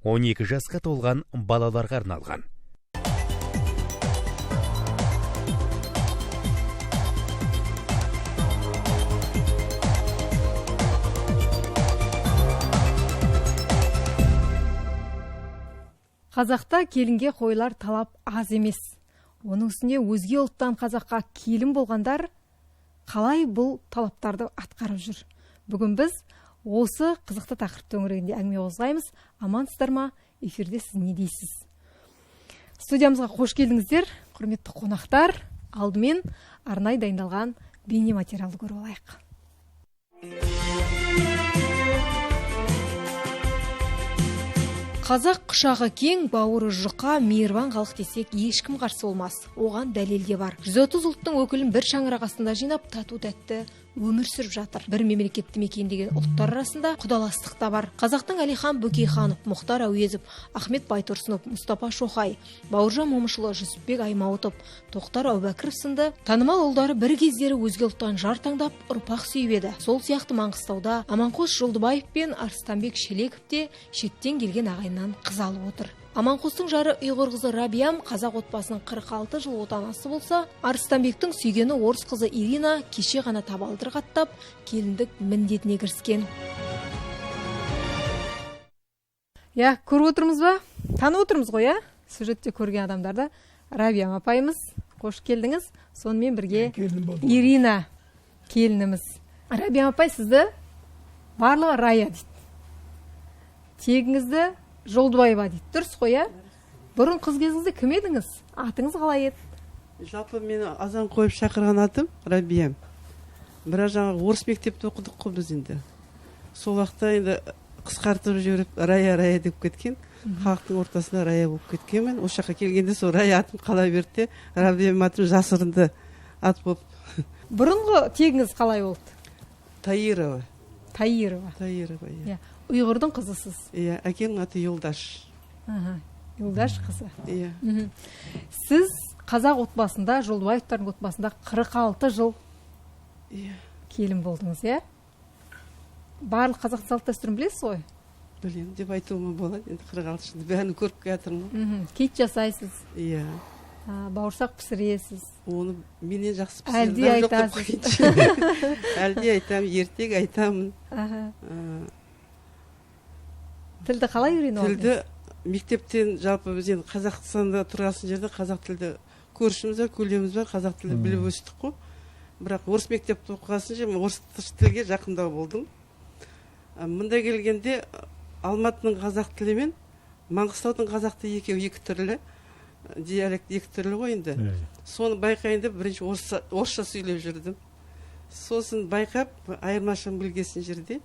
12 жасқа толған балаларға арналған. Қазақта келінге қойылар талап аз емес. Оның үстіне өзге ұлттан қазаққа келін болғандар қалай бұл талаптарды атқарып жүр? Бүгін біз осы қызықты тақырып төңірегінде әңгіме қозғаймыз. Амансыздар ма? Эфирде сіз не дейсіз? Студиямызға қош келдіңіздер, құрметті қонақтар. Алдымен арнайы дайындалған бейне материалды көріп алайық. Қазақ құшағы кең, бауыры жұқа, мейірбан халық десек, ешкім қарсы болмас. Оған дәлел де бар. 130 ұлттың өкілін бір шаңырақ астында жинап, тату-тәтті өмір сүріп жатыр. Бір мемлекетті мекендеген ұлттар арасында құдаластық та бар. Қазақтың Әлихан Бөкейханов, Мұхтар Әуезов, Ахмет Байтұрсынов, Мұстапа Шоқай, Бауыржан Момышұлы, Жүсіпбек Аймауытов, Тоқтар Әубәкіров сынды танымал ұлдары бір кездері өзге ұлттан жар таңдап ұрпақ сүйіп еді. Сол сияқты Маңғыстауда Аманқос Жолдыбаев пен Арыстанбек Шелеков те шеттен келген ағайыннан қыз алып отыр. Аманқостың жары ұйғыр қызы Рабиям қазақ отбасының 46 жыл отанасы болса, Арыстанбектің сүйгені орыс қызы Ирина кеше ғана табалдырық аттап, келіндік міндетіне кіріскен. Я, көріп отырмыз ба? Танып отырмыз ғой, я? Сюжетте көрген адамдарды. Рабиям апайымыз, қош келдіңіз. Сонымен бірге Ирина келініміз. Рабиям апай, сізді барлығы Рая дейді. Тегіңізді Жолдыбаева дейді. Дұрыс қой, я? Бұрын қыз кезіңізде кім едіңіз? Атыңыз қалай еді? Жалпы мені азан қойып шақырған атым Рабиям. Бірақ жаңағы орыс мектепте оқыдық қой біз енді. Сол уақытта енді қысқартып жіберіп Рая деп кеткен. Халықтың ортасында Рая болып кеткенмін. Осы жаққа келгенде сол Рая атым қала берді. Рабиям атым жасырынды ат болып. Бұрынғы тегіңіз қалай болды? Таирова. Таирова, иә. Ұйғырдың қызысыз. Иә, әкем аты Юлдаш. Юлдаш қызы. Иә. Сіз қазақ отбасында, Жолдыбаевтардың отбасында 46 жыл келін болдыңыз, иә? Барлық қазақ салт дәстүрін білесіз ғой? Білемін деп айтуыма болады. Енді 46 жылды бәрін көріп келатырмын. Кит жасайсыз. Иә. Бауырсақ пісіресіз. Оны менен жақсы пісірем. Әлде айтасыз. Әлде айтамын, ертег айтамын. Тілді қалай үйрену алдыңыз? Тілді мектептен жалпы біз енді Қазақстанда тұрғасын жерде қазақ тілді көршіміз бар, көлеміз бар, қазақ тілді біліп өстік қой. Бірақ орыс мектепте оқығасын жерде орыс тілге жақындау болдым. Мұнда келгенде Алматының қазақ тілі мен Маңғыстаудың қазақ тілі екеуі екі түрлі, диалект екі түрлі ғой енді. Соны байқайында бірінші орысша сөйлеп жүрдім. Сосын байқап, айырмашылығын білгесін жерде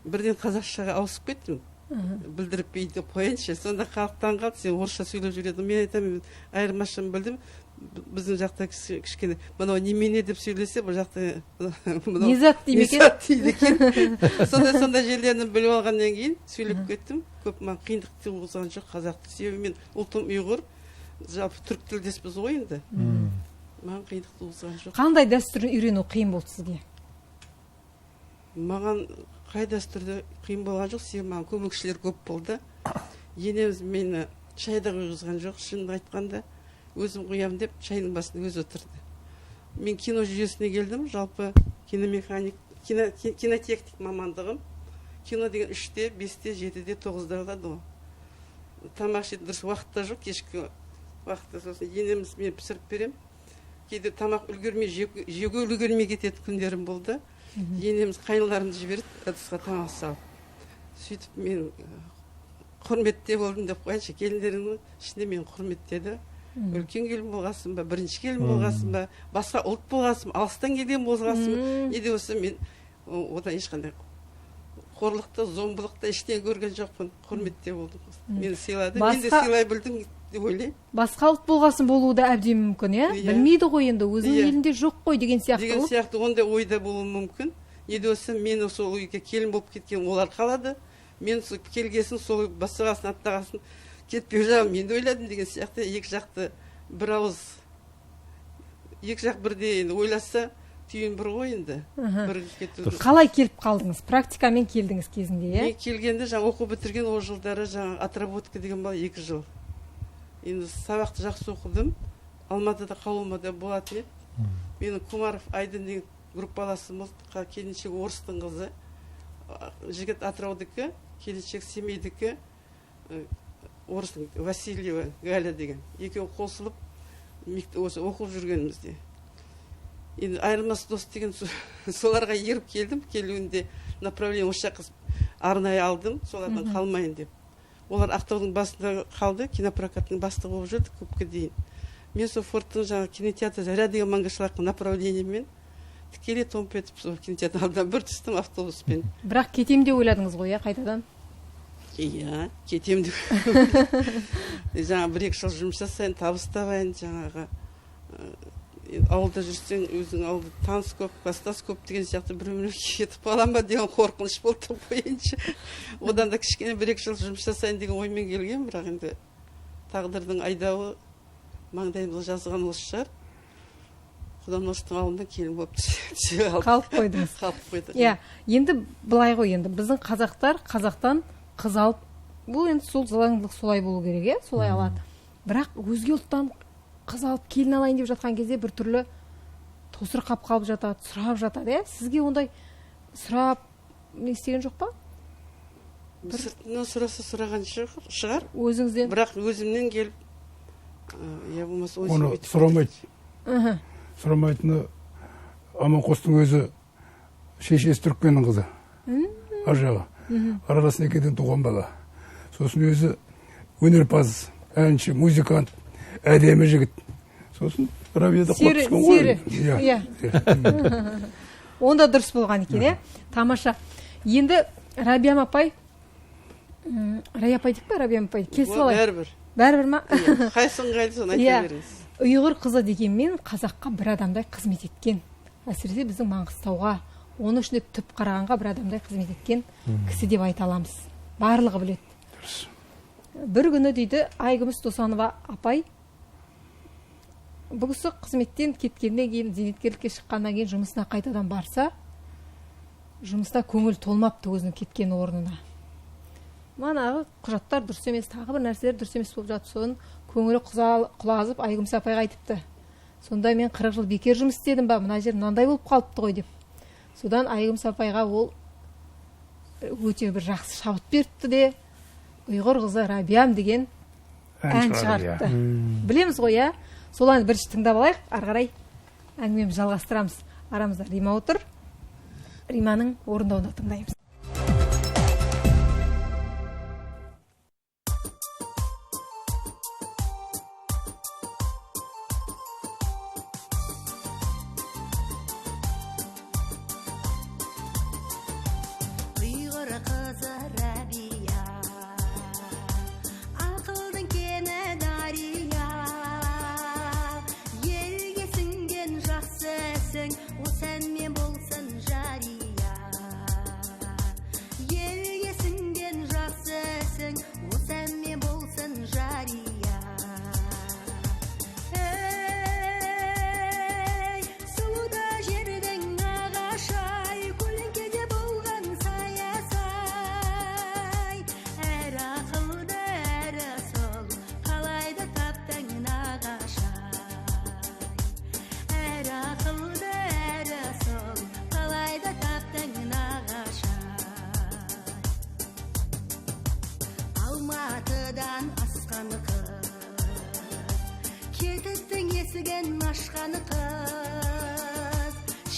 бірден қазақшаға ауысып кеттім. Білдіріп бейді қойыншы. Сонда халықтан қалды, сен орысша сөйлеп жүреді. Мен айтамын, айырмашылығын білдім. Біздің жақта кішкене мынау немене деп сөйлесе, бұл жақта незат дейді екен. Сонда жерлерін біліп алғаннан кейін сөйлеп кеттім. Көп маған қиындық туғызған жоқ қазақты. Себебі мен ұлтым ұйғыр, жалпы түрік тілдеспіз ғой енді. Маған қиындық туғызған жоқ. Қандай дәстүрін үйрену қиын болды сізге? Маған қай дәстүрді қиын болған жоқ, себебі маған көмекшілер көп болды. Енеміз мені шайда құйғызған жоқ, шынын айтқанда. Өзім құям деп шайдың басында өзі отырды. Мен кино жүйесіне келдім, жалпы киномеханик, кинотехник мамандығым. Кино деген 3-те, 5-те, 7-де, 9-да болады ғой. Тамақ ішетін дұрыс уақытта жоқ, кешкі уақытта. Сосын енеміз мен пісіріп берем. Кейде тамақ жеуге үлгермей кететін күндерім болды. Енеміз қайныларымды жіберді, ыдысқа тамақ салып. Сөйтіп мен құрметте болдым деп қойыншы, келіндерінің ішінде мен құрметтеді. Үлкен келін болғасын ба, бірінші келін болғасын ба, басқа ұлт болғасын, алыстан келген болғасын, неде осы мен одан ешқандай қорлықты, зомбылықты ештеңе көрген жоқпын, құрметте болдым. Мені сыйлады, мен де сыйлай білдім деп ойлаймын. Басқа ұлт болғасын болуы да әбден мүмкін, иә? Білмейді ғой енді, өзінің елінде жоқ қой деген сияқты. Деген сияқты ондай ойда болуы мүмкін. Неде осы мен сол үйге келін болып кеткен олар қалады. Мен келгесін сол басығасын, аттағасын кетпеу жағын мен ойладым деген сияқты. Екі жақты бір ауыз, екі жақ бірде ойласа түйін бір ғой енді. Бірігіп кету. Қалай келіп қалдыңыз? Практикамен келдіңіз кезінде, Мен келгенде жаңа оқу бітірген ол жылдары жаңа отработка деген бала 2 жыл. Енді сабақты жақсы оқыдым. Алматыда қалуымда болатын еді. Менің Кумаров Айдын деген группаласымыз, келіншек орыстың қызы. Жігіт Атыраудікі, келіншек Семейдікі, орыстың Васильева Галя деген. Екеуі қосылып осы оқып жүргенімізде. Енді айырылмас дос деген соларға еріп келдім. Келуінде направление осы жаққа арнайы алдым, солардан қалмайын деп. Олар Ақтаудың басында қалды, кинопрокаттың бастығы болып жүрді көпке дейін. Мен сол Форттың жаңағы кинотеатр Заря деген маңғышлақтың направлениемен тікелей томп етіп сол кинотеатр алдынан бір түстім автобуспен. Бірақ кетем деп ойладыңыз ғой, қайтадан? Иә, кетем деп. Жаңа 1-2 жыл жұмыс жасайын, табыс табайын, жаңағы ауылда жүрсең, өзің ауылда таныс көп, класстас көп деген сияқты біреумен кетіп қалам ба деген қорқыныш болды бойынша. Одан да кішкене 1-2 жыл жұмыс жасайын деген оймен келген, бірақ енді тағдырдың айдауы маңдайымызға жазған осы шығар. Құдан осының алдында келін болып түсе қалды. Қалып қойдыңыз. Қалып қойдық. Иә, енді былай ғой, енді біздің қазақтар қазақтан қыз алып, бұл енді сол заңдылық солай болу керек, солай алады. Бірақ өзге ұлттан қыз алып келін алайын деп жатқан кезде бір түрлі тосырқап қалып жатады, сұрап жатады, Сізге ондай сұрап не істеген жоқ па? Сыртынан сұраса сұраған шығар. Өзіңізден? Бірақ өзімнен келіп, болмаса оны сұрамайды. Сұрамайтыны Аманқостың өзі шешесі Түркменнің қызы. Ажағы. Аралас некеден туған бала. Сосын өзі өнерпаз, әнші, музыкант, әдемі жігіт. Сосын Рабияда қуат түскен ғой. Иә. Онда дұрыс болған екен, Тамаша. Енді Рабиям апай, Рая апай дейік па, Рабиям апай? Келсіп алайық. Бәрібір ма? Қайсын қайды соны айта беріңіз. Ұйғыр қызы дегенмен қазаққа бір адамдай қызмет еткен. Әсіресе біздің Маңғыстауға, оның ішінде түп қарағанға бір адамдай қызмет еткен кісі деп айта аламыз. Барлығы біледі. Бір күні дейді Айгүміс Досанова апай, бұл кісі қызметтен кеткеннен кейін, зейнеткерлікке шыққаннан кейін жұмысына қайтадан барса, жұмыста көңіл толмапты өзінің кеткен орнына. Манағы құжаттар дұрыс емес, тағы бір нәрселер дұрыс емес болып жатып, соның көңілі құлазып Айгүміс апайға айтыпты. Сонда мен 40 жыл бекер жұмыс істедім ба, мына жер мынандай болып қалыпты ғой деп. Содан Айгүміс апайға ол өте бір жақсы шабыт беріпті де, ұйғыр қызы Рабиям деген ән шығарыпты. Білеміз ғой, Сол әнді бірінші тыңдап алайық, ары қарай әңгімемізді жалғастырамыз. Арамызда Рима отыр. Риманың орындауында тыңдаймыз.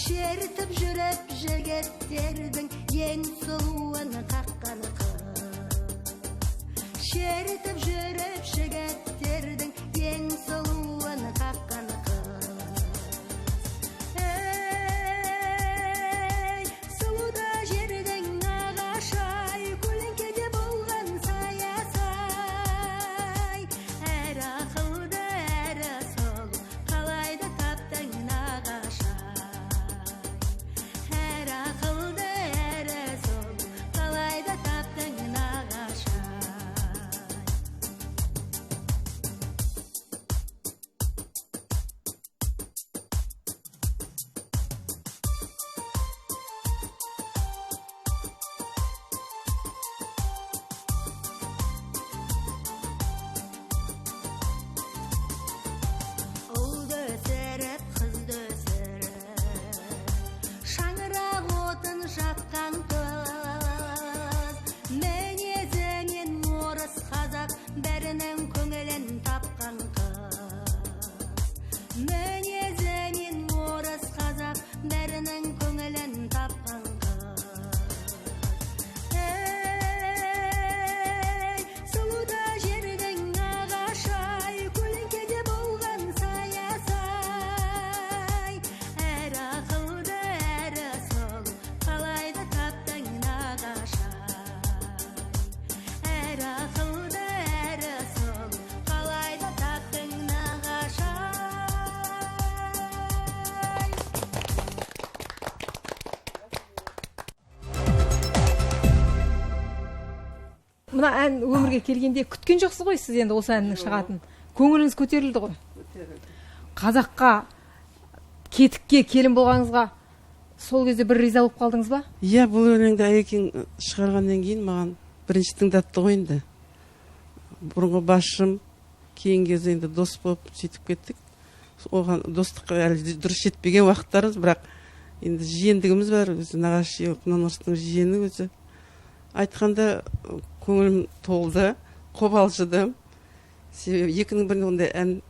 Шертіп жүріп жігіттердің ең сұлуын қаққаны қыз. Шертіп жүріп жігіттердің ең сұлуын қаққаны қыз. Ей, сұлуда жердің ағашай, көлеңкеде болған саясай. Әрі ақылды, әрі сол, қалайда таптың нағашай. мына ән өмірге келгенде күткен жоқсыз ғой сіз енді осы әннің шығатын. Көңіліңіз көтерілді ғой. Қазаққа кетікке келін болғаныңызға сол кезде бір риза болып қалдыңыз ба? Иә, бұл өлеңді Айекең шығарғаннан кейін маған бірінші тыңдатты ғой енді. Бұрынғы басшым, кейінгі кезде енді дос болып сөйтіп кеттік. Оған достыққа әлі дұрыс жетпеген уақыттарымыз, бірақ енді жиендігіміз бар, өзі нағашы Құнанорыстың жиені өзі. Айтқанда көңілім толды, қобалжыдым. Себебі екінің біріне ондай ән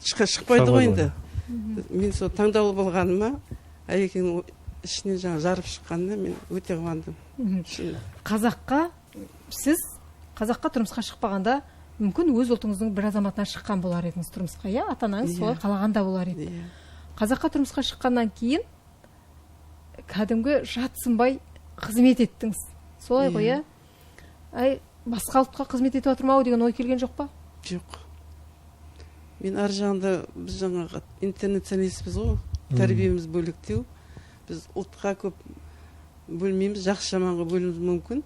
шықпайды ғой енді. Мен сол таңдаулы болғаныма, Айекеңнің ішінен жаңа жарып шыққанына мен өте қуандым. Қазаққа, сіз қазаққа тұрмысқа шықпағанда, мүмкін өз ұлтыңыздың бір азаматынан шыққан болар едіңіз тұрмысқа, иә? Ата-анаңыз солай қалағанда болар еді. Қазаққа тұрмысқа шыққаннан кейін кәдімгі жатсынбай қызмет еттіңіз. Солай ғой, иә? Ай, басқа ұлтқа қызмет етіп отырмау деген ой келген жоқ па? Жоқ. Мен ар жағында біз жаңағы интернационалистпіз ғой, тәрбиеміз бөлектеу. Біз ұлтқа көп бөлмейміз, жақсы жаманға бөлуіміз мүмкін.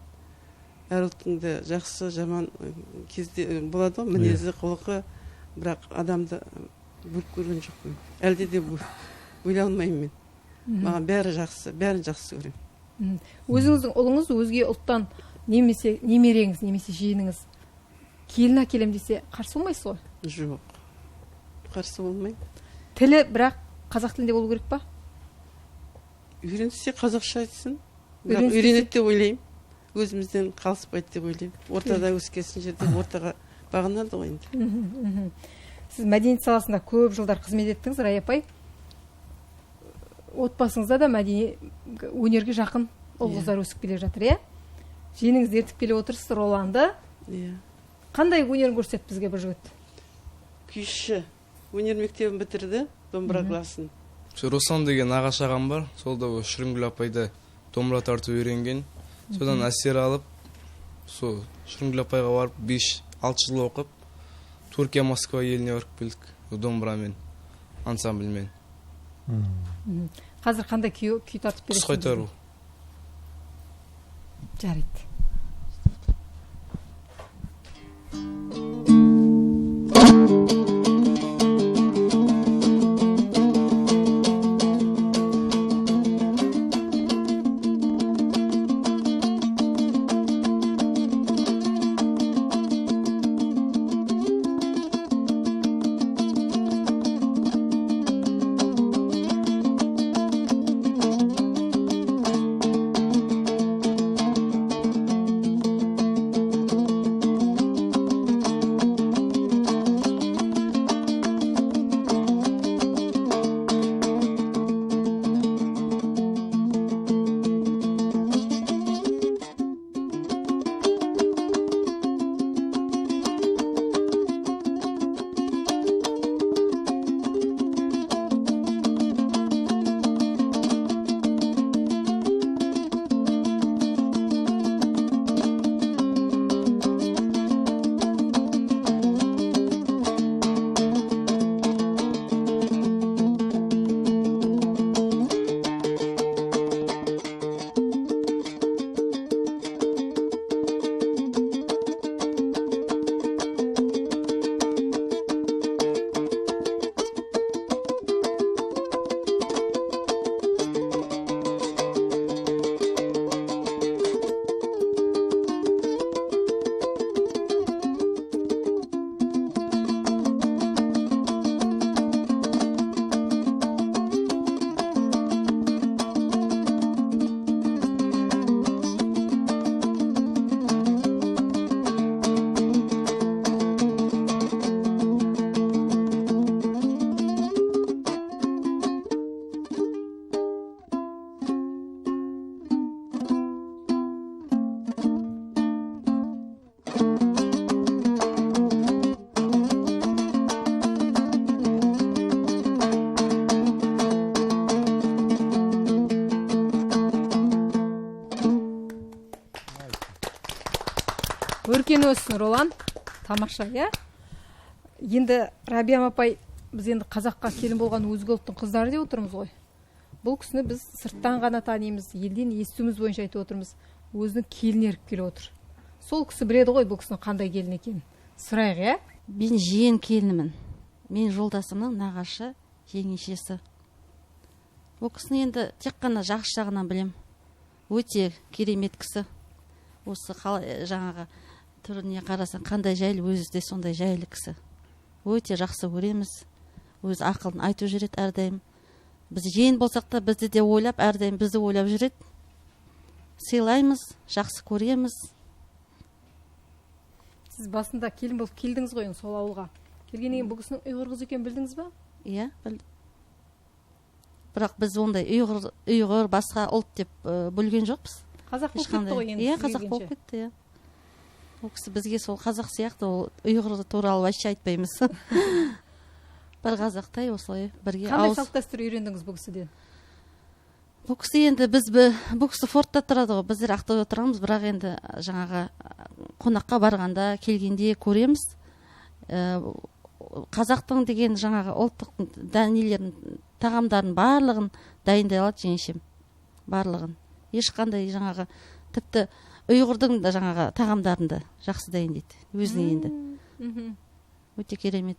Әр ұлттың да жақсы жаман кезде болады ғой, мінезі, құлқы, бірақ адамды бөліп көрген жоқпын. Әлде де бөле алмаймын мен. Маған бәрі жақсы, бәрін жақсы көремін. Өзіңіздің ұлыңыз өзге ұлттан немесе немереңіз, немесе жиеніңіз келін әкелем десе қарсы болмайсыз ғой? Жоқ. Қарсы болмаймын. Тілі бірақ қазақ тілінде болу керек па? Үйренсе қазақша айтсын. Үйренеді деп ойлаймын. Өзімізден қалыспайды деп ойлаймын. Ортада өскесін жерде ортаға бағынады ғой енді. Сіз мәдениет саласында көп жылдар қызмет еттіңіз, Рая апай. Отбасыңызда да өнерге жақын ұл-қыздар өсіп келе жатыр, иә? Жиеніңіз ертіп келе отырсыз, Роланды. Иә. Қандай өнерін көрсетті бізге бір жігіт? Күйші. Өнер мектебін бітірді, домбыра классын. Руслан деген нағашы ағам бар, сол да Шырынгүл апайды домбыра тарту үйренген. Содан әсер алып, сол Шырынгүл апайға барып 5-6 жыл оқып, Түркия, Москва еліне барып келдік домбырамен, ансамбльмен. Қазір қандай күй тартып бересіз? Құс қайтару. Жарайды. Өркен өссін, Ролан. Тамаша, иә? Енді Рабиям апай, біз енді қазаққа келін болған өзге ұлттың қыздары деп отырмыз ғой. Бұл кісіні біз сырттан ғана танимыз, елден естуіміз бойынша айтып отырмыз. өзінің келін еріп келіп отыр. Сол кісі біледі ғой бұл кісінің қандай келін екенін. Сұрайық, иә? Мен жиен келінімін. Мен жолдасымның нағашы жеңешесі. Ол кісіні енді тек қана жақсы жағынан білем. Өте керемет кісі. Осы жаңағы түріне қарасаң қандай жайлы, өзі де сондай жайлы кісі. Өте жақсы көреміз. Өз ақылын айтып жүреді әрдайым. Біз жиен болсақ та бізді де ойлап, әрдайым бізді ойлап жүреді. Сыйлаймыз, жақсы көреміз. Сіз басында келін болып келдіңіз ғой сол ауылға. Келгеннен кейін бұл кісінің ұйғыр қыз екенін білдіңіз ба? Иә, білдім. Бірақ біз ондай ұйғыр басқа ұлт деп білген жоқпыз. Қазақ болып кетті ғой енді. Иә, қазақ болып кетті, иә. Ол кісі бізге сол қазақ сияқты, ол ұйғыр туралы вообще айтпаймыз. Бір қазақтай осылай бірге ауыз. Қандай салт дәстүр үйрендіңіз бұл кісіден? Бұл кісі енді бұл кісі фортта тұрады ғой, біздер Ақтауда тұрамыз, бірақ енді жаңағы қонаққа барғанда, келгенде көреміз. Қазақтың деген жаңағы ұлттық дәнелерін, тағамдарын барлығын дайындай алады жеңешем. Барлығын. Ешқандай жаңағы тіпті ұйғырдың да жаңағы тағамдарын да жақсы дайындайды. Өзіне енді. Өте керемет.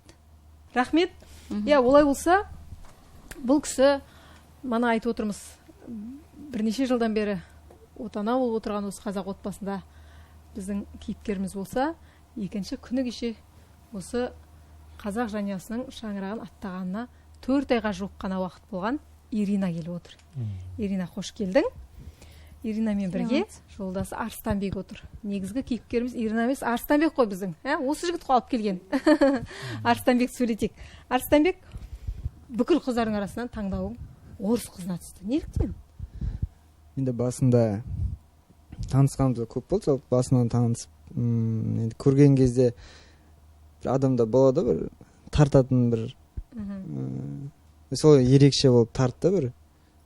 Рахмет. Иә, олай болса, бұл кісі мана айтып отырмыз. Бірнеше жылдан бері отана болып отырған осы қазақ отбасында біздің кейіпкеріміз болса, екінші күні кеше осы қазақ жанұясының шаңырағын аттағанына 4 айға жуық қана уақыт болған Ирина келіп отыр. Ирина, қош келдің. Иринамен бірге жолдасы Арыстанбек отыр. Негізгі кейіпкеріміз Ирина емес, Арыстанбек қой біздің. Осы жігіт қой алып келген. Арыстанбек сөйлетейік. Арыстанбек, бүкіл қыздардың арасынан таңдауың орыс қызына түсті. Неліктен? Енді басында танысқанымыз көп болды, сол басынан танысып, енді көрген кезде бір адамда болады бір тартатын бір сол ерекше болып тартты бір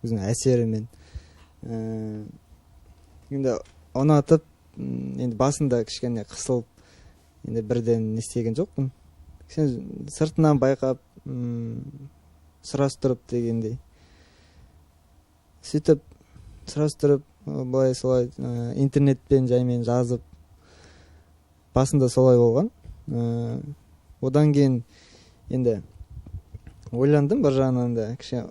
өзінің әсерімен. Енді ұнатып, енді басында кішкене қысылып, енді бірден не істеген жоқпын. Сыртынан байқап, сұрастырып дегендей. Сөйтіп сұрастырып, былай солай интернетпен жаймен жазып, басында солай болған. Одан кейін енді ойландым бір жағынан да, кішкене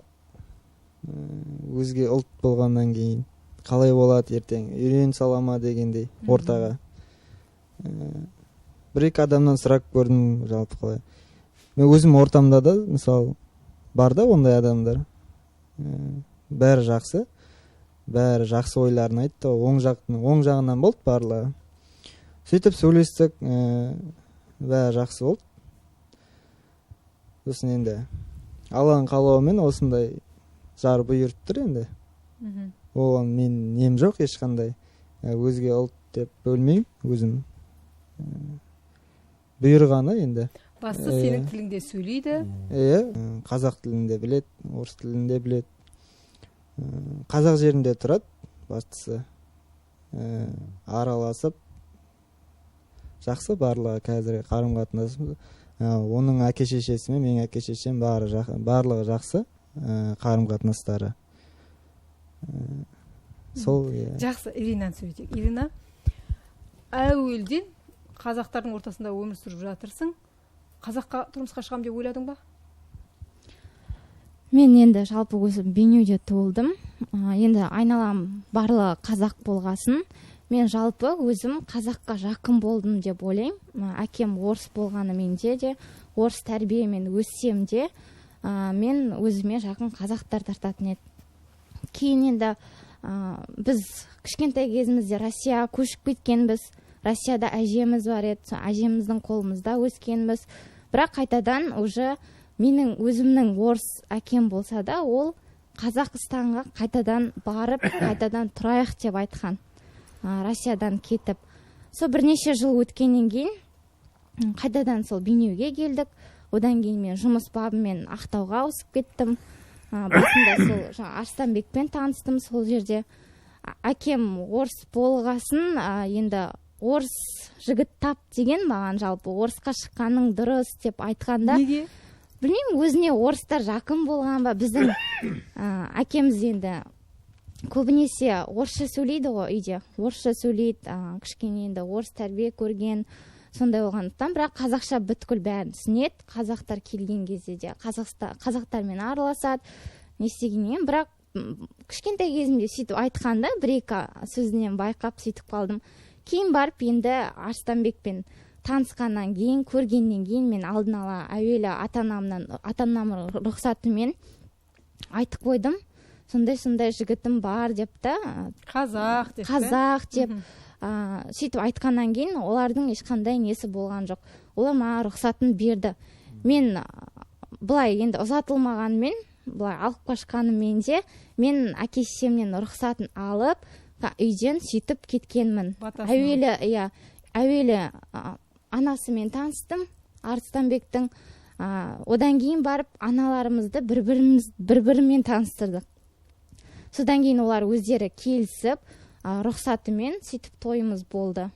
өзге ұлт болғаннан кейін қалай болады ертең, үйрен салама дегендей ортаға. Бір-екі адамнан сұрап көрдім, жалпы қалай. Мен өзім ортамда да, мысалы, бар да ондай адамдар. Бәрі жақсы ойларын айтты, оң жағынан болды барлығы. Сөйтіп сөйлестік, бәрі жақсы болды. Сосын енді Алланың қалауымен осындай жар бұйырып тұр енді. Оған мен нем жоқ ешқандай. Өзге ұлт деп бөлмеймін, өзім. Бұйырғаны енді. Басты сенің тіліңде сөйлейді. Иә, қазақ тілінде білет, орыс тілінде білет. Қазақ жерінде тұрады, бастысы. Араласып, жақсы барлығы қазір қарым-қатынасымыз. Оның әке-шешесімен, менің әке-шешем барлығы жақсы қарым-қатынастары. Сол, жақсы, Иринаны сөйлетейік. Ирина, әуелден қазақтардың ортасында өмір сүріп жатырсың. Қазаққа тұрмысқа шығам деп ойладың ба? Мен енді жалпы өзім Бейнеуде туылдым. Енді айналам барлығы қазақ болғасын. Мен жалпы өзім қазаққа жақын болдым деп ойлаймын. Әкем орыс болғаны менде де, орыс тәрбиемен өссем де, мен өзіме жақын қазақтар тартатын еді. Кейін енді біз кішкентай кезімізде Россияға көшіп кеткенбіз. Россияда әжеміз бар еді, әжеміздің қолымызда өскенбіз. Бірақ қайтадан уже менің өзімнің орыс әкем болса да, ол Қазақстанға қайтадан барып, қайтадан тұрайық деп айтқан. Россиядан кетіп. Сол бірнеше жыл өткеннен кейін қайтадан сол Бейнеуге келдік. Одан кейін мен жұмыс бабымен Ақтауға ауысып кеттім. Басында сол Арыстанбекпен таныстым сол жерде. Әкем орыс болғасын, енді орыс жігіт тап деген маған жалпы орысқа шыққаның дұрыс деп айтқанда. Неге? Білмеймін, өзіне орыстар жақын болған ба, біздің әкеміз енді көбінесе орысша сөйлейді ғой үйде, орысша сөйлейді, кішкене енді орыс тәрбие көрген, сондай болғандықтан, бірақ қазақша бүткіл бәрін түсінеді. Қазақтар келген кезде де қазақтармен араласады, не істегеннен, бірақ кішкентай кезімде сөйтіп айтқанда бір-екі сөзінен байқап сөйтіп қалдым. Кейін барып енді Арыстанбекпен танысқаннан кейін, көргеннен кейін мен алдын ала әуелі ата-анамның рұқсатымен айтып қойдым. Сондай жігітім бар деп та, қазақ деп сөйтіп айтқаннан кейін олардың ешқандай несі болған жоқ. Олар маған рұқсатын берді. Мен былай енді ұзатылмағанмен, былай алып қашқанымен де мен әке-шешемнен рұқсатын алып үйден сөйтіп кеткенмін. Әуелі анасымен таныстым, Арыстанбектің. Одан кейін барып аналарымызды бір-бірімен таныстырдық. Содан кейін олар өздері келісіп, рұқсатымен сөйтіп тойымыз болды.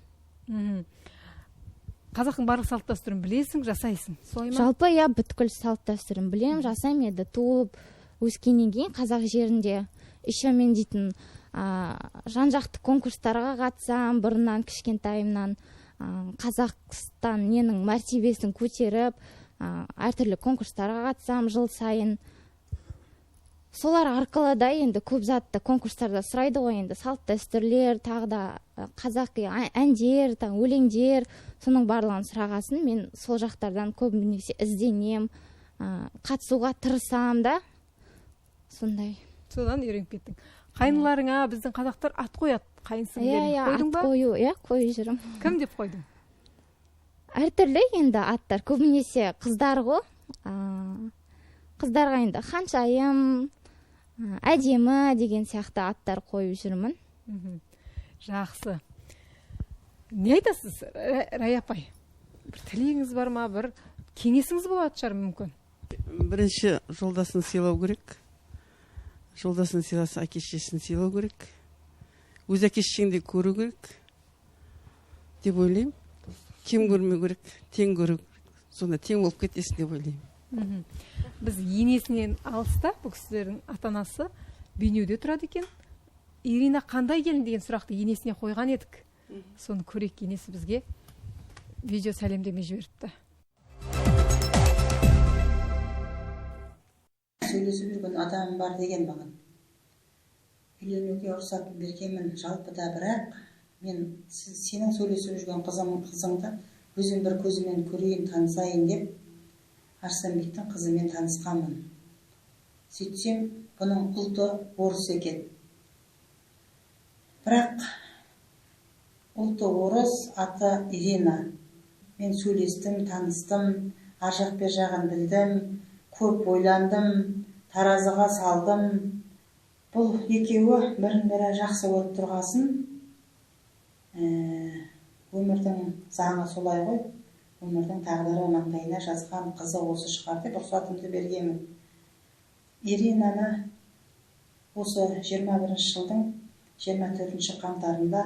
Қазақтың барлық салт дәстүрін білесің, жасайсың, солай ма? Жалпы бүткіл салт дәстүрін білем, жасаймын. Еді туылып өскеннен кейін қазақ жерінде еще мен дейтін жан-жақты конкурстарға қатысам, бұрыннан кішкентайымнан Қазақстан ненің мәртебесін көтеріп, әртүрлі конкурстарға қатысам жыл сайын. Солар арқылы да енді көп затты конкурстарда сұрайды ғой, енді салт дәстүрлер, тағы да қазақи әндер, өлеңдер, соның барлығын сұрағасын мен сол жақтардан көбінесе ізденем, қатысуға тырысам да, сондай. Содан үйреніп кеттің. Қайныларыңа біздің қазақтар ат қояды, қайынсіңлерін қойдың ба? Қойып жүрім. Кім деп қойдың? Әртүрлі енді аттар, көбінесе қыздар ғой. Қыздарға енді ханшайым, әдемі деген сияқты аттар қойып жүрмін. Жақсы. Не айтасыз, Рая апай? Бір тілегіңіз бар ма, бір кеңесіңіз болады шығар мүмкін? Бірінші жолдасын сыйлау керек. Жолдасын сыйласа әке-шешесін сыйлау керек. Өз әке-шешеңді көру керек деп ойлаймын. Кем көрмеу керек, тең көру керек. Сонда тең болып кетесің деп ойлаймын. Біз енесінен алыста, бұл кісілердің ата-анасы Бейнеуде тұрады екен. Ирина қандай келін деген сұрақты енесіне қойған едік. Соны көрек, енесі бізге видео сәлемдеме жіберіпті. Сөйлесіп жүрген адам бар деген маған. Үйленуге рұқсат бергенмін жалпыда, бірақ мен сенің сөйлесіп жүрген қызыңды өзім бір көзімен көрейін, танысайын деп Арыстанбектің қызымен танысқанмын. Сөйтсем, бұның ұлты орыс екен. Бірақ ұлты орыс, аты Ирина. Мен сөйлестім, таныстым, аржақ бер жағын білдім, көп ойландым, таразыға салдым. Бұл екеуі бірін-бірі жақсы көріп тұрғасын, өмірдің заңы солай ғой. Өмірдің тағдыры маңдайына жазған қызы осы шығар деп рұқсатымды бергенмін. Иринаны осы 21 жылдың 24 қаңтарында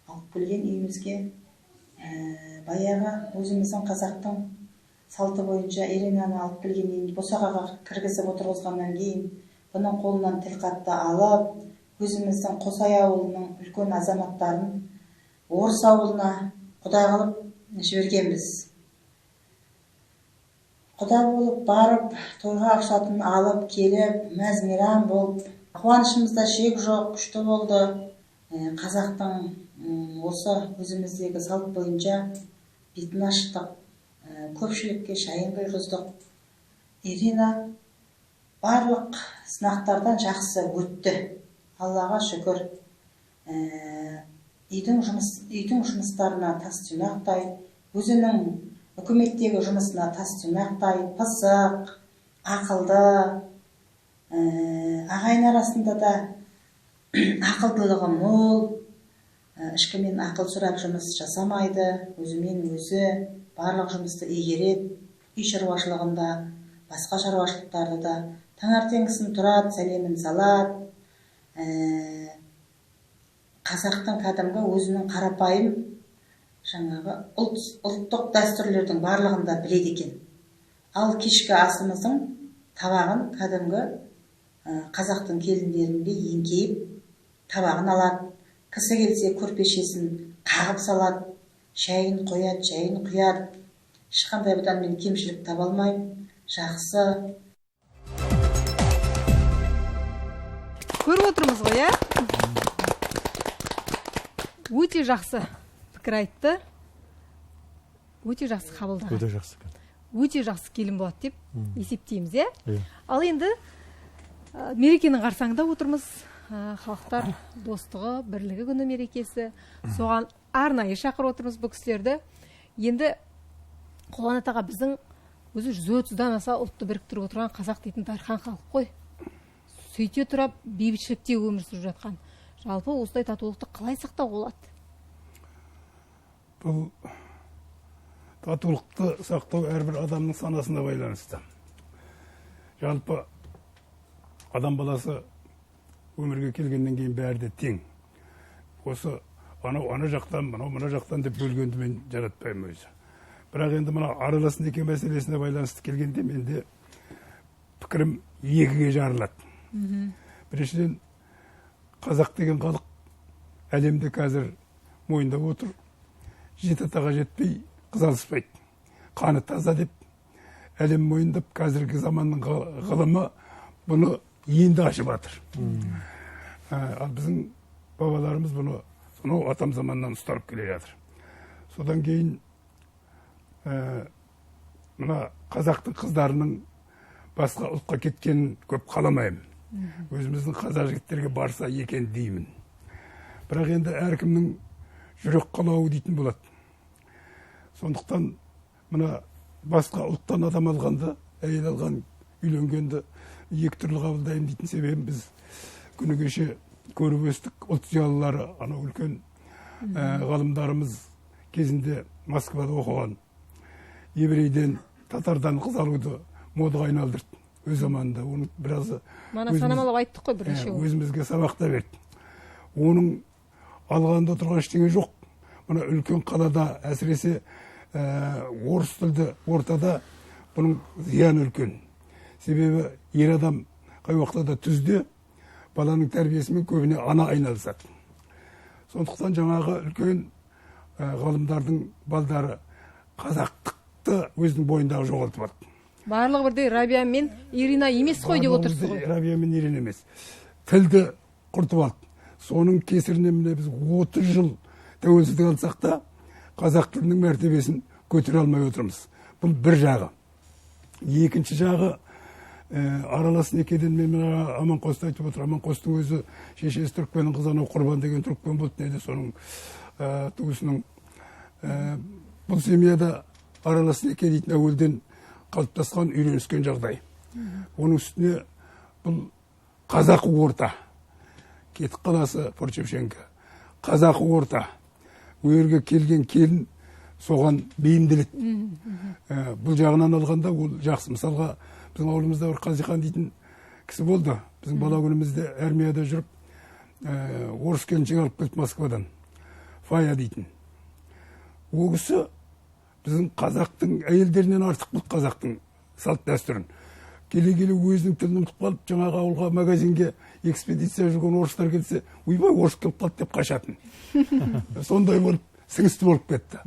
алып келген үйімізге, баяғы өзіміздің қазақтың салты бойынша Иринаны алып келгеннен босағаға кіргізіп отырғызғаннан кейін бұның қолынан тіл қатты алып, өзіміздің Қосай ауылының үлкен азаматтарын орыс ауылына құда қылып жібергенбіз. Құда болып барып, тойға ақшатын алып келіп, мәз-мейрам болып, қуанышымызда шек жоқ, күшті болды. Қазақтың осы өзіміздегі салт бойынша бетін аштық, көпшілікке шайын құйғыздық. Ирина барлық сынақтардан жақсы өтті. Аллаға шүкір. Үйдің жұмыстарына тас тұйнақтай, өзінің үкіметтегі жұмысына тас тұйнақтай, пысық, ақылды, ағайын арасында да ақылдылығы мол, ешкімнен ақыл сұрап жұмыс жасамайды, өзімен өзі барлық жұмысты игереді, үй шаруашылығында, басқа шаруашылықтарды да таңертеңгісін тұрады, сәлемін салады. Қазақтың кәдімгі өзінің қарапайым жаңағы ұлттық дәстүрлердің барлығында біледі екен. Ал кешкі асымыздың табағын кәдімгі қазақтың келіндеріндей еңкейіп табағын алады, кісі келсе көрпешесін қағып салады, шайын қояды, шайын құяды. Ешқандай бұдан мен кемшілік таба алмаймын. Жақсы. Көріп отырмыз ғой, иә? Өте жақсы пікір айтты. Өте жақсы қабылдаған. Өте жақсы. Өте жақсы келін болады деп есептейміз, иә? Ал енді мерекенің қарсаңында отырмыз. Халықтар достығы, бірлігі күні мерекесі. Соған арнайы шақырып отырмыз бұл кісілерді. Енді Қолғанат аға, біздің өзі 130-дан аса ұлтты біріктіріп отырған қазақ дейтін дархан халық қой. Сөйте тұрап бейбітшілікте өмір сүріп жатқан. Жалпы осылай татулықты қалай сақтау болады? Бұл татулықты сақтау әрбір адамның санасына байланысты. Жалпы адам баласы өмірге келгеннен кейін бәрі де тең. Осы ана жақтан, мына жақтан деп бөлгенді мен жаратпаймын өзі. Бірақ енді мына аралас неке мәселесіне байланысты келгенде менде пікірім екіге жарылады. Біріншіден, қазақ деген халық әлемде қазір мойындап отыр. Жеті атаға жетпей қызалыспайды. Қаны таза деп әлем мойындап, қазіргі заманның ғылымы бұны енді ашып жатыр. Ал біздің бабаларымыз бұны сонау атам заманнан ұстарып келе жатыр. Содан кейін мына қазақтың қыздарының басқа ұлтқа кеткенін көп қаламаймын. Өзіміздің қазақ жігіттерге барса екен деймін. Бірақ енді әркімнің жүрек қалауы дейтін болады. Сондықтан мына басқа ұлттан адам алғанды, әйел алған, үйленгенді екі түрлі қабылдаймын дейтін себебім, біз күні кеше көріп өстік. Ұлт зиялылары, анау үлкен ғалымдарымыз кезінде Москвада оқыған еврейден, татардан қыз алуды модаға айналдырды өз заманында. Оның біразы санамалап айттық қой бірінші. Өзімізге сабақта берді. Оның алғанда тұрған ештеңе жоқ. Мына үлкен қалада, әсіресе орыс тілді ортада бұның зияны үлкен. Себебі ер адам қай уақытта да түзде баланың тәрбиесімен көбіне ана айналысады. Сондықтан жаңағы үлкен ғалымдардың балдары қазақтықты өзінің бойындағы жоғалтып алды. Барлығы бірдей Рабия мен Ирина емес қой деп отырсыз ғой. Рабия мен Ирина емес. Тілді құртып алды. Соның кесірінен міне біз 30 жыл тәуелсіздік алсақ та қазақ тілінің мәртебесін көтере алмай отырмыз. Бұл бір жағы. Екінші жағы, аралас некеден мен Аманқосты айтып отыр. Аманқостың өзі шешесі түрікменнің қызы, Құрбан деген түрікмен болды деді. Соның туысының бұл семьяда аралас неке дейтін әуелден қалыптасқан, үйреніскен жағдай. Оның үстіне бұл қазақы орта. Кетік қаласы Порчевченко. Қазақы орта. Өрге келген келін соған бейімделеді. Бұл жағынан алғанда ол жақсы. Мысалға, біздің ауылымызда бір Қазихан дейтін кісі болды. Біздің бала күнімізде армияда жүріп, орыс келіншек алып келді Москвадан. Фая дейтін. Ол кісі біздің қазақтың әйелдерінен артық бұл қазақтың салт дәстүрін. Келе-келе өзінің тілін ұмытып қалып, жаңағы ауылға, магазинге экспедиция жүрген орыстар келсе, ойбай, орыс келіп қалды деп қашатын. Сондай болып, сіңісті болып кетті.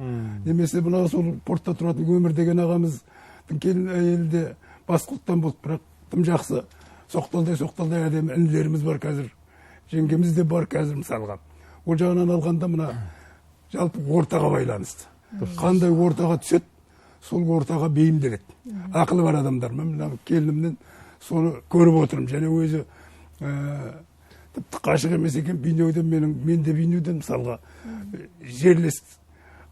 Немесе бұна сол портта тұратын Өмір деген ағамыздың келін әйелі де басқа ұлттан болды, бірақ тым жақсы. Соқталдай әдемі інілеріміз бар қазір. Жеңгеміз де бар қазір мысалға. Ол жағынан алғанда мына жалпы ортаға байланысты. Қандай ортаға түседі, сол ортаға бейімделеді. Ақылы бар адамдар. Мен келінімнен соны көріп отырмын. Және өзі тіпті қашық емес екен, бейнеуден мен де бейнеуден мысалға жерлес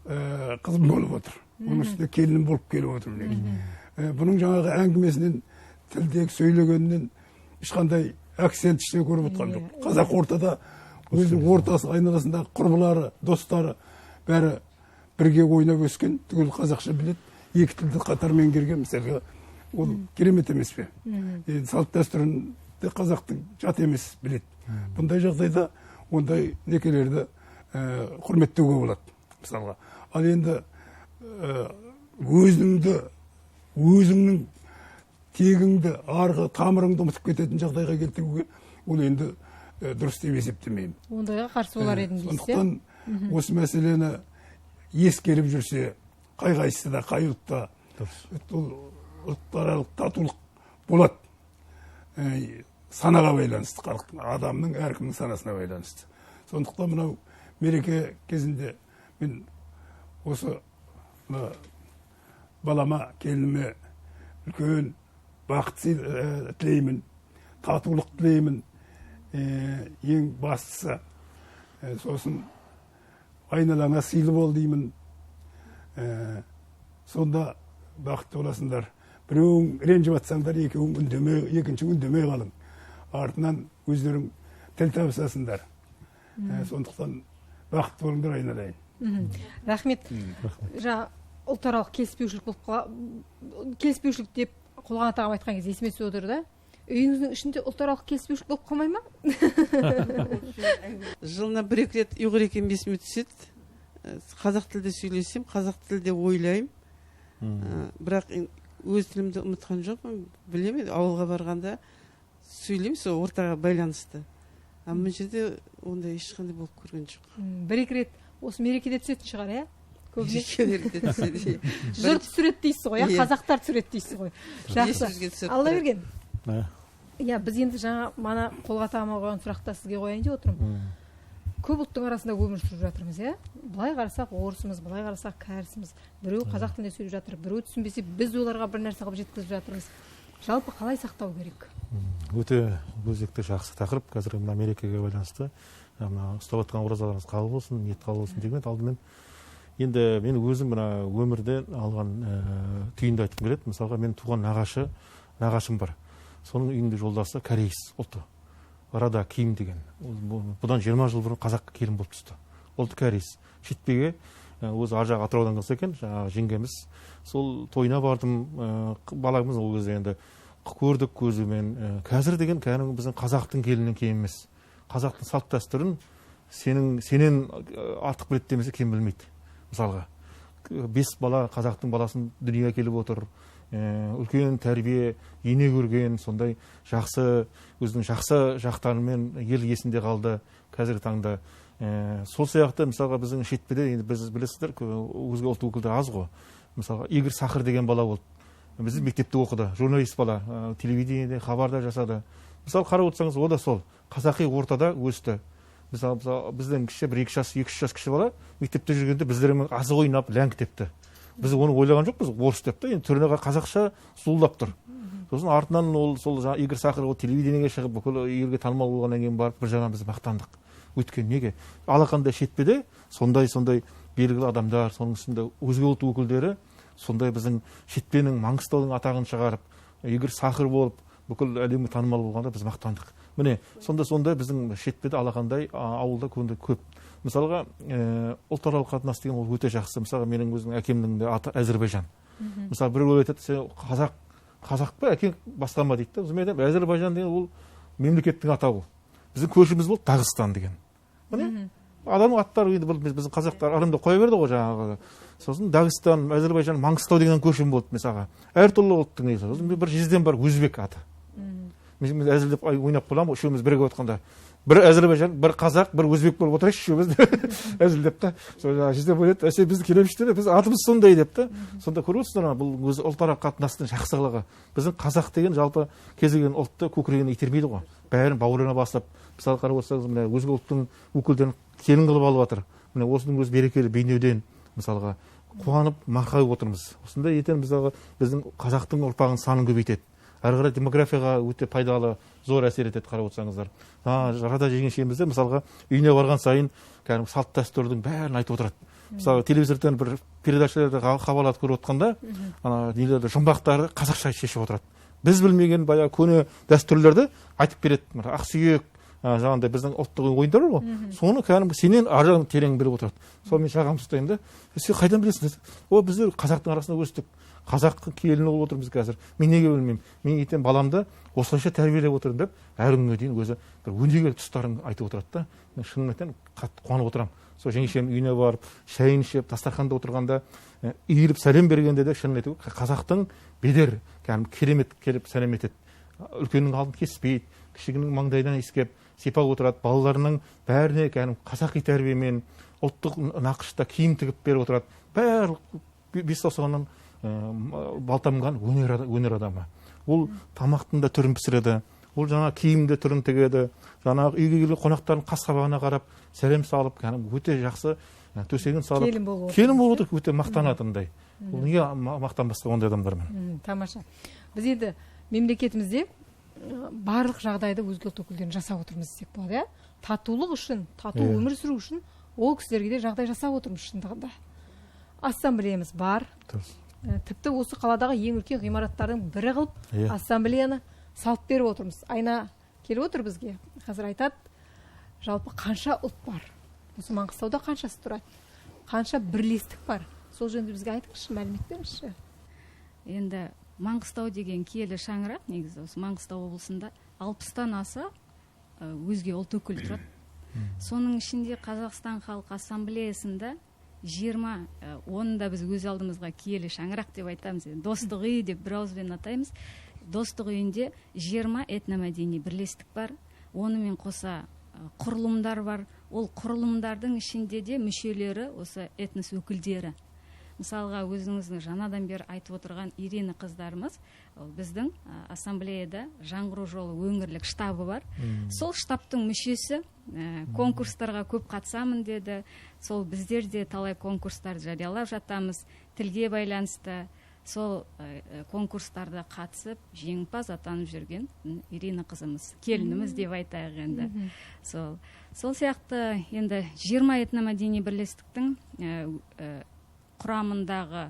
қызым болып отыр. Оның үстінде келінім болып келіп отырмын. Бұның жаңағы әңгімесінен, тілдегі сөйлегенінен ешқандай акцент ішіне көріп отқан жоқ. Қазақ ортада өзінің ортасы айналасындағы құрбылары, достары бәрі бірге ойнап өскен, түгел қазақша біледі, екі тілді қатар меңгерген, мысалға, ол керемет емес пе? Салт дәстүрінде қазақтың жат емес біледі. Бұндай жағдайда ондай некелерді құрметтеуге болады, мысалға. Ал енді өзіңнің тегіңді арғы тамырыңды ұмытып кететін жағдайға келтіруге ол енді дұрыс деп есептемеймін. Ондайға қарсы болар едім дейсіз. Сондықтан осы мәселені ескеріп жүрсе, қай қайсысы да қай ұлтта ұлтаралық татулық болады. Санаға байланысты, адамның әркімнің санасына байланысты. Сондықтан мынау мереке кезінде мен осы балама, келініме үлкен бақыт тілеймін, татулық тілеймін. Ең бастысы сосын айналаңа сыйлы бол деймін. Сонда бақытты боласыңдар. Біреуің ренжіп жатсаңдар, екінші үндемей қалың. Артынан өздерің тіл табысасыңдар. Сондықтан бақытты болыңдар, айналайын. Рахмет. Ұлтаралық келіспеушілік деп Құлған атағым айтқан кезде есіме түсіп отыр да. Үйіңіздің ішінде ұлтаралық келіспеушілік болып қалмай ма? Жылына 1-2 рет ұйғыр есіме түседі. Қазақ тілде сөйлесем, қазақ тілде ойлайым. Бірақ өз тілімді ұмытқан жоқпын. Білемін, ауылға барғанда сөйлеймін, сол ортаға байланысты. Мына жерде ондай ешқандай болып көрген жоқ. 1-2 рет осы мерекеде түсетін шығар, иә? Мерекелерде түседі. Жұрт түсіреді дейсіз ғой, қазақтар түсіреді дейсіз ғой. Жақсы. Алла берген. Біз енді жаңа мана Қолға тағыма қойған сұрақта сізге қояйын деп отырмын. Көп ұлттың арасында өмір сүріп жатырмыз, иә? Былай қарасақ орысымыз, былай қарасақ кәрісіміз. Біреу қазақ тілінде сөйлеп жатыр, біреу түсінбесе, біз оларға бір нәрсе қылып жеткізіп жатырмыз. Жалпы қалай сақтау керек? Өте өзекті жақсы тақырып. Қазір мына мерекеге байланысты ұстап отқан оразаларыңыз қабыл болсын, ниет қабыл болсын деген алдымен. Енді мен өзім мына өмірден алған түйінді айтқым келеді. Мысалға мен туған нағашым бар. Соның үйінде жолдасы кореец ұлты. Рада Ким деген. Бұдан 20 жыл бұрын қазақ келін болып түсті. Ұлты кореец. Шетпеге өзі ар жағы Атыраудан келсе екен, жаңағы жеңгеміз. Сол тойына бардым. Баламыз ол кезде енді көрдік көзімен. Қазір деген кәдімгі біздің қазақтың келіннен кем емес. Қазақтың салт дәстүрін сенен артық біледі демесе кем білмейді. Мысалға 5 бала қазақтың баласын дүниеге келіп отыр. Үлкен тәрбие, ене көрген, сондай жақсы, өзінің жақсы жақтарымен ел есінде қалды қазіргі таңда. Сол сияқты мысалға біздің шетпеде, енді біз білесіздер, өзге ұлт өкілдері аз ғой. Мысалға Игорь Сахар деген бала болды. Біздің мектепте оқыды, журналист бала, телевидениеде хабарда жасады. Мысалы қарап отырсаңыз, о да сол қазақи ортада өсті. Мысалы бізден кіші, 1-2 жас кіші бала мектепте жүргенде біздермен азық ойнап, ләңк тепті. Біз оны ойлаған жоқпыз, орыс депті, енді түріне қазақша сұлулап тұр. Сосын артынан ол сол Игорь Сахар телевидениеге шығып, бүкіл елге танымал болғаннан кейін барып, бір жағынан біз мақтандық. Өйткені неге? Алақандай шетпеде сондай белгілі адамдар, соның ішінде өзге ұлт өкілдері сондай біздің шетпенің, Маңғыстаудың атағын шығарып, Игорь Сахар болып, бүкіл әлемге танымал болғанда біз мақтандық. Міне, сондай біздің шетпеде алақандай ауылда көп. Мысалға, ұлтаралық қатынас деген ол өте жақсы. Мысалға, менің өзімнің әкемнің де аты Әзірбайжан. Мысалы, біреу айтады, сен қазақ па, әкең басқа ма дейді. Мен айтамын, Әзірбайжан деген ол мемлекеттің атауы. Біздің көршіміз болды Дағыстан деген. Міне, адамның аттары енді біздің қазақтар арымда қоя берді ғой жаңағы. Сосын Дағыстан, Әзірбайжан, Маңғыстау деген көршім болды мысалға. Әртүрлі ұлттың несі. Сосын бір жезден бар өзбек аты. Мен әзілдеп ойнап боламын, үшеуміз бірге отқанда. Бір Әзірбайжан, бір қазақ, бір өзбек болып отырайықшы үшеуміз әзілдеп та. Жезден ойлайды, әсе бізді келемішті, біз атымыз сондай деп та. Сонда көріп отырсыздар ма, бұл өзі ұлтаралық қатынастың жақсылығы. Біздің қазақ деген жалпы кез келген ұлтты көкірегіне итермейді ғой. Бәрін бауырына басып, мысалы қарап отырсаңыз, мына өзге ұлттың өкілдерін келін қылып алып жатыр. Міне осының өзі берекелі бейнеуден мысалға қуанып мақтап отырмыз. Осындай ертең біздің қазақтың ұрпағының санын көбейтеді. Әрі қарай демографияға өте пайдалы, зор әсер етеді қарап отырсаңыздар. Рада жеңешемізде мысалға үйіне барған сайын кәдімгі салт дәстүрдің бәрін айтып отырады. Мысалы телевизордан бір передачаларда хабарлатып көріп отқанда, нелерді жұмбақтары қазақша шешіп отырады. Біз білмеген баяғы көне дәстүрлерді айтып береді. Ақсүйек, жаңағындай біздің ұлттық ойындар бар ғой, соны кәдімгі сенен ар жағынан терең біліп отырады. Сол мен шағамды ұстаймын да, сен қайдан білесің десе, о біздер қазақтың арасында өстік, қазақ келіні болып отырмыз қазір, мен неге білмеймін, мен ертең баламды осылайша тәрбиелеп отырмын деп әр күнге дейін өзі бір өнегелі тұстарын айтып отырады да. Мен шынымен айтайын қатты қуанып отырамын. Сол жеңешемнің үйіне барып шайын ішіп дастарханда отырғанда иіліп сәлем бергенде де шынын айту қазақтың бедер кәдімгі керемет келіп сәлем етеді. Үлкеннің алдын кеспейді, кішігінің маңдайынан иіскеп сипап отырады, балаларының бәріне кәдімгі қазақи тәрбиемен ұлттық нақышта киім тігіп беріп отырады. Барлық бес саусағынан балтамған өнер адамы. Ол тамақтың да түрін пісіреді, ол жаңа киімді түрін тігеді, жаңағы үйге келген қонақтардың қас-қабағына қарап сәлем салып, өте жақсы төсегін салып келін болып отыр, өте мақтанатындай. Ол неге мақтанбасқа ондай адамдармен? Тамаша. Біз енді мемлекетімізде барлық жағдайды өзге ұлт өкілдерін жасап отырмыз десек болады, иә? Татулық үшін, тату өмір сүру үшін ол кісілерге де жағдай жасап отырмыз шындығында. Ассамблеямыз бар. Тіпті осы қаладағы ең үлкен ғимараттардың бірі қылып ассамблеяны салып беріп отырмыз. Айна келіп отыр бізге. Қазір айтады, жалпы қанша ұлт бар? Осы Маңғыстауда қаншасы тұрады? Қанша бірлестік бар? Сол жөнінде бізге айтыңызшы, мәлімет беріңізші. Енді Маңғыстау деген киелі шаңырақ, негізі осы Маңғыстау облысында 60-тан аса өзге ұлт өкілі тұрады. Соның ішінде Қазақстан Халық Ассамблеясында 20, оны да біз өз алдымызға киелі шаңырақ деп айтамыз. Достық үй деп бір ауызбен атаймыз. Достық үйінде 20 этномәдени бірлестік бар. Онымен қоса құрылымдар бар. Ол құрылымдардың ішінде де мүшелері осы этнос өкілдері. Мысалға, өзіңіздің жаңадан бері айтып отырған Ирина қыздарымыз, біздің ассамблеяда жаңғыру жолы өңірлік штабы бар. Сол штабтың мүшесі конкурстарға көп қатысамын деді. Сол біздер де талай конкурстарды жариялап жатамыз. Тілге байланысты сол конкурстарда қатысып, жеңімпаз атанып жүрген Ирина қызымыз, келініміз деп айтайық енді. Сол сияқты енді 20 этномәдени бірлестіктің құрамындағы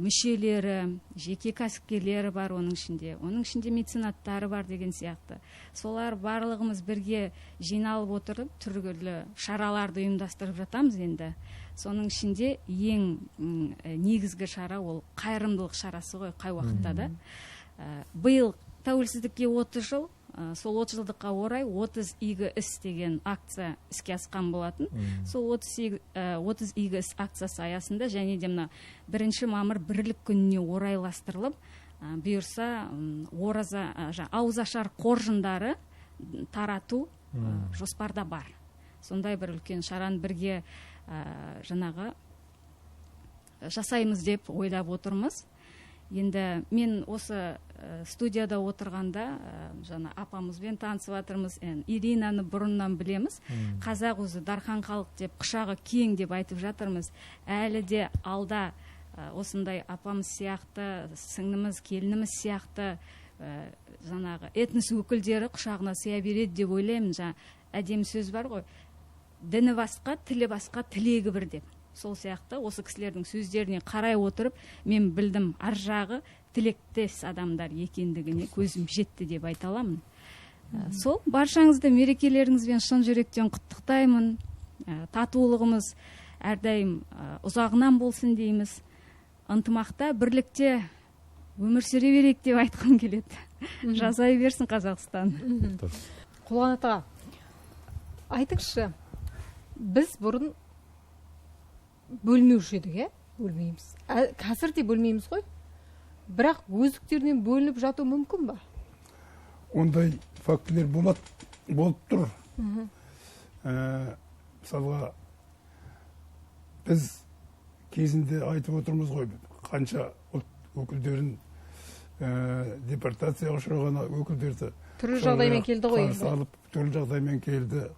мүшелері, жеке кәсіпкерлері бар оның ішінде меценаттары бар деген сияқты. Солар барлығымыз бірге жиналып отырып, түрлі шараларды ұйымдастырып жатамыз енді. Соның ішінде ең негізгі шара ол қайырымдылық шарасы ғой, қай уақытта да. Биыл тәуелсіздікке 30 жыл, сол 30 жылдыққа орай 30 игі іс деген акция іске асқан болатын. Сол 30 игі іс акциясы аясында және де мына 1 мамыр бірлік күніне орайластырылып, бұйырса ауызашар қоржындары тарату жоспарда бар. Сондай бір үлкен шараны бірге жаңағы жасаймыз деп ойлап отырмыз. Енді мен осы студияда отырғанда жаңа апамызбен танысып жатырмыз. Иринаны бұрыннан білеміз. Қазақ өзі дархан халық деп, құшағы кең деп айтып жатырмыз. Әлі де алда осындай апамыз сияқты, сіңліміз, келініміз сияқты жаңағы этнос өкілдері құшағына сыя береді деп ойлаймын. Әдемі сөз бар ғой. Діні басқа, тілі басқа, тілегі бір деп. Сол сияқты осы кісілердің сөздеріне қарай отырып, мен білдім ар жағы тілектес адамдар екендігіне көзім жетті деп айта аламын. Сол баршаңызды мерекелеріңізбен шын жүректен құттықтаймын. Татулығымыз әрдайым ұзағынан болсын дейміз. Ынтымақта, бірлікте өмір сүре берейік деп айтқым келеді. Жасай берсін Қазақстан. Құлған атаға, айтыңызшы, біз бұрын бөлмеуші едік, бөлмейміз. Қазір де бөлмейміз ғой. Бірақ өздіктерінен бөлініп жату мүмкін ба? Ондай фактілер болып тұр. Мысалға, біз кезінде айтып отырмыз ғой, қанша ұлт өкілдерін депортацияға ұшыраған өкілдерді түрлі жағдаймен келді ғой. Түрлі жағдаймен келді.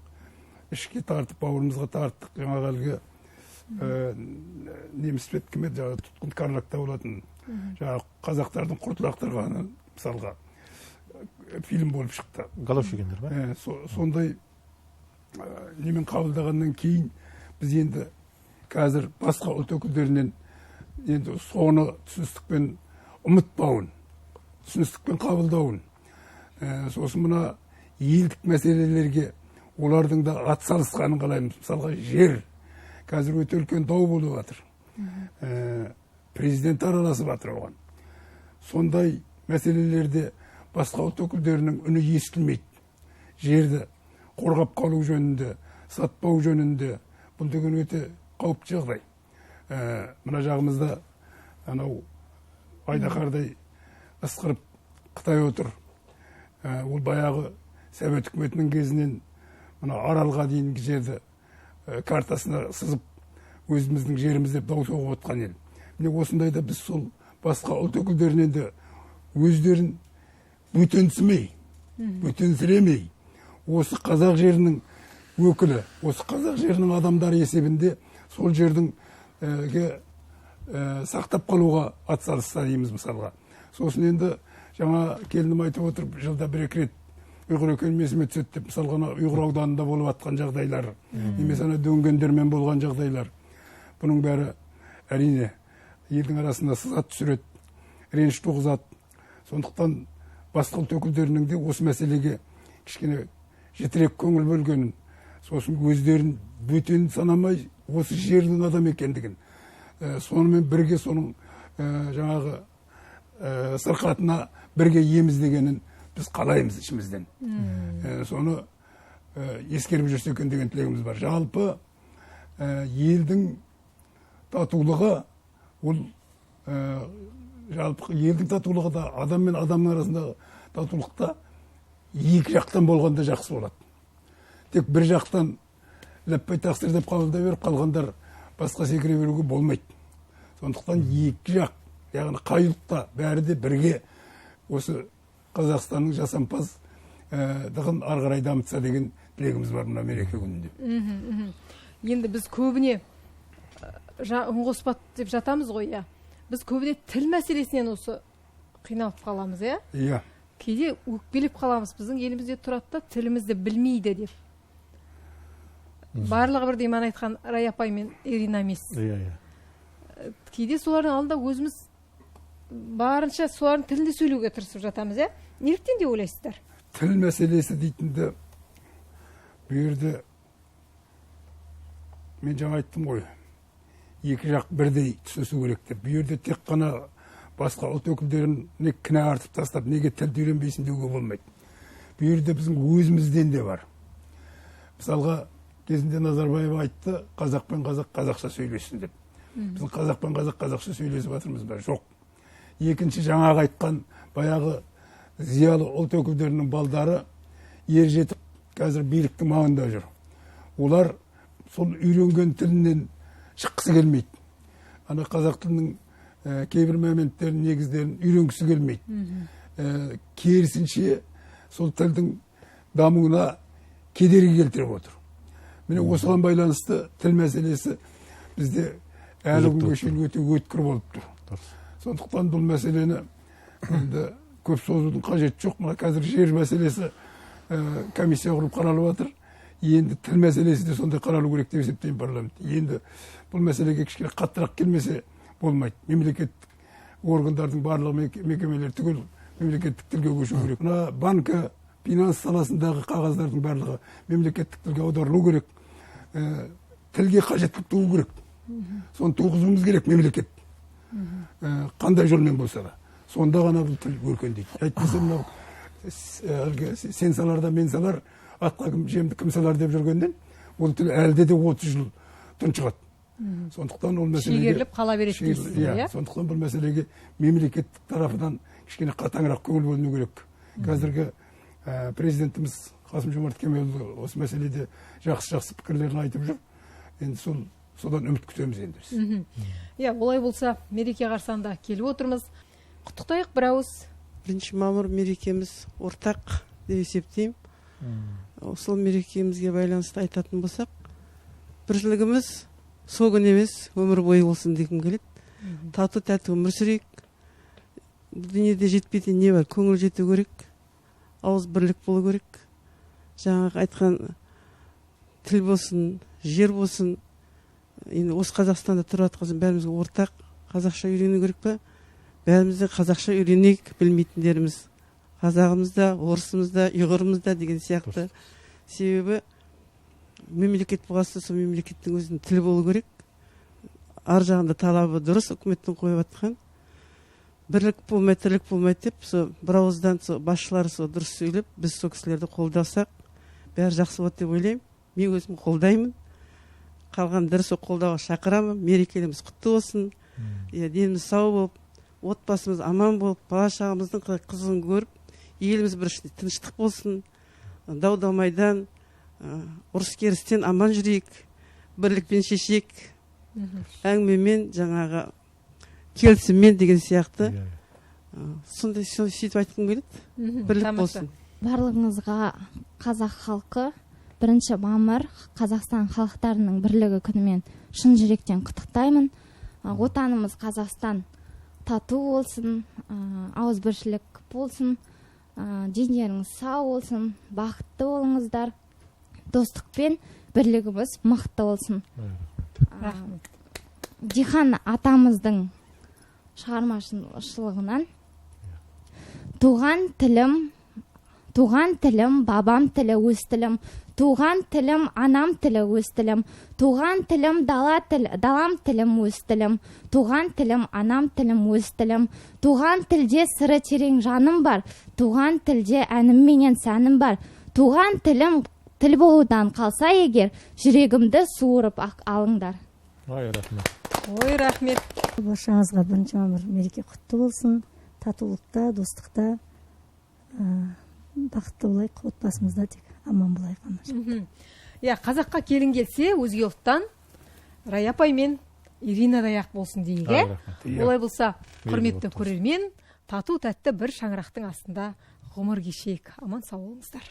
Ішке тартып, бауырымызға тарттық. Жаңағы әлгі неміс кім еді, тұтқын Карнакта болатын. Қазақтардың құртылақтырғаны, мысалға, фильм болып шықты. Головшигендер ба? Сондай немен қабылдағаннан кейін біз енді қазір басқа ұлт өкілдерінен енді соны түсіністікпен ұмытпауын, түсіністікпен қабылдауын. Сосын мына елдік мәселелерге олардың да атсалысқанын қалаймыз. Мысалға жер қазір өте үлкен дау болып жатыр. Президент араласып жатыр оған. Сондай мәселелерде басқа ұлт өкілдерінің үні естілмейді. Жерді қорғап қалу жөнінде, сатпау жөнінде, бұл деген өте қауіпті жағдай. Мына жағымызда анау айдаһардай ысқырып Қытай отыр. Ол баяғы Совет үкіметінің кезінен мына Аралға дейінгі жерді картасына сызып өзіміздің жеріміз деп дау соғып отқан ел. Міне осындайда біз сол басқа ұлт өкілдерінен де өздерін бөтенсімей, бөтенсіремей, осы қазақ жерінің өкілі, осы қазақ жерінің адамдары есебінде сол жердің сақтап қалуға атсалысса дейміз мысалға. Сосын енді жаңа келінім айтып отыр, жылда бір-екі рет ұйғыр екенім есіме түседі деп, мысалға ұйғыр ауданында болып жатқан жағдайлар, немесе дөңгендермен болған жағдайлар. Бұның бәрі әрине елдің арасында сызат түсіреді, реніш туғызады. Сондықтан басқа ұлт өкілдерінің де осы мәселеге кішкене жетірек көңіл бөлгенін, сосын өздерін бөтен санамай осы жердің адам екендігін, сонымен бірге соның жаңағы сырқатына бірге еміз дегенін біз қалаймыз ішімізден. Соны ескеріп жүрсе екен деген тілегіміз бар. Жалпы елдің татулығы, ол жалпы елдің татулығы да адам мен адамның арасындағы татулықта екі жақтан болғанда жақсы болады. Тек бір жақтан ләппай тақсыр деп қабылдай беріп қалғандар басқа секіре беруге болмайды. Сондықтан екі жақ, яғни қайылықта бәрі де бірге осы Қазақстанның жасампаз дығын ары қарай дамытса деген тілегіміз бар мына мереке күнінде. Енді біз көбіне үн қоспат деп жатамыз ғой, иә. Біз көбіне тіл мәселесінен осы қиналып қаламыз, иә? Иә. Кейде өкпелеп қаламыз, біздің елімізде тұрады да тілімізді білмейді деп. Барлығы бірдей мана айтқан Рая апай мен Ирина емес. Кейде солардың алдында өзіміз барынша солардың тілінде сөйлеуге тырысып жатамыз, иә? Неліктен де ойлайсыздар? Тіл мәселесі дейтінді бұл жерде мен жаңа айттым ғой, екі жақ бірдей түсінісу керек деп. Бұл жерде тек қана басқа ұлт өкілдеріне кінә артып тастап, неге тілді үйренбейсің деуге болмайды. Бұл жерде біздің өзімізден де бар. Мысалға кезінде Назарбаев айтты, қазақ пен қазақ қазақша сөйлесін деп. Біз қазақ пен қазақ қазақша сөйлесіп жатырмыз ба? Жоқ. Екінші жаңағы айтқан баяғы зиялы ұлт өкілдерінің балдары ер жетіп қазір биліктің маңында жүр. Олар сол үйренген тілінен шыққысы келмейді. Ана қазақ тілінің кейбір моменттерін, негіздерін үйренгісі келмейді. Керісінше сол тілдің дамуына кедергі келтіріп отыр. Міне осыған байланысты тіл мәселесі бізде әлі күнге шейін өте өткір болып тұр. Сондықтан бұл мәселені көп созудың қажеті жоқ. Мына қазір жер мәселесі комиссия құрылып қаралып жатыр. Енді тіл мәселесі де сондай қаралу керек деп есептеймін парламент. Енді бұл мәселеге кішкене қаттырақ келмесе болмайды. Мемлекеттік органдардың барлық мекемелер түгел мемлекеттік тілге көшу керек. Мына банка, финанс саласындағы қағаздардың барлығы мемлекеттік тілге аударылу керек. Тілге қажеттілік туу керек. Соны туғызуымыз керек мемлекет. Қандай жолмен болса да. Сонда ғана бұл тіл өркендейді. Әйтпесе мынау сен салар да мен салар, атқа жемді кім салар деп жүргеннен, ол тіл әлде де 30 жыл тұншығады. Сондықтан ол мәселеге шегеріліп қала береді дейсіз, иә? Сондықтан бұл мәселеге мемлекеттік тарапынан кішкене қатаңырақ көңіл бөліну керек. Қазіргі президентіміз Қасым-Жомарт Кемелұлы осы мәселеде жақсы пікірлерін айтып жүр. Енді содан үміт күтеміз енді. Иә, олай болса, мереке қарсаңында келіп отырмыз. Құттықтайық бір ауыз. 1 мамыр мерекеміз ортақ деп есептеймін. Сол мерекемізге байланысты айтатын болсақ, бірлігіміз сол күн емес, өмір бойы болсын дегім келеді. Тату тәтті өмір сүрейік. Дүниеде жетпейтін не бар? Көңіл жету керек, ауыз бірлік болу керек. Жаңағы айтқан тіл болсын, жер болсын, енді осы Қазақстанда тұрып жатқан бәрімізге ортақ қазақша үйрену керек па? Бәрімізде қазақша үйренейік, білмейтіндеріміз қазағымызда, орысымызда, ұйғырымызда деген сияқты. Себебі мемлекет болғасын сол мемлекеттің өзінің тілі болу керек. Ар жағында талабы дұрыс, үкіметтің қойып жатқан. Бірлік болмайды, тірлік болмайды деп, сол бір ауыздан сол басшылары сол дұрыс сөйлеп, біз сол кісілерді қолдасақ, бәрі жақсы болады деп ойлаймын. Мен өзім қолдаймын. Қалғандары сол қолдауға шақырамын. Мерекелеріміз құтты болсын. Деніміз сау болып, отбасымыз аман болып, бала шағамыздың қызығын көріп, еліміз бір тыныштық болсын. Дау-дамайдан, ұрыс керістен аман жүрейік, бірлікпен шешейік, әңгімемен, жаңағы келісіммен деген сияқты. Сондай сөйтіп айтқым келеді. Бірлік болсын. Барлығыңызға қазақ халқы 1 мамыр Қазақстан халықтарының бірлігі күнімен шын жүректен құттықтаймын. Отанымыз Қазақстан тату болсын, ауызбіршілік болсын, дендеріңіз сау болсын, бақытты болыңыздар, достықпен бірлігіміз мықты болсын. Дихан атамыздың шығармашылығынан туған тілім, бабам тілі өз тілім, туған тілім, анам тілі өз тілім, туған тілім, далам тілім өз тілім, туған тілім, анам тілім өз тілім, туған тілде сыры терең жаным бар, туған тілде әнім менен сәнім бар, туған тілім тіл болудан қалса егер, жүрегімді суырып алыңдар. Ой, рахмет. Ой, рахмет. Баршаңызға 1 мамыр мереке құтты болсын. Татулықта, достықта, бақытты болайық, отбасымызда тек аман болайық. Қазаққа келін келсе, өзге ұлттан Рая апай мен Иринадай ақ болсын дейік. Олай болса, құрметті көрермен, тату тәтті бір шаңырақтың астында ғұмыр кешейік. Аман сау болыңыздар.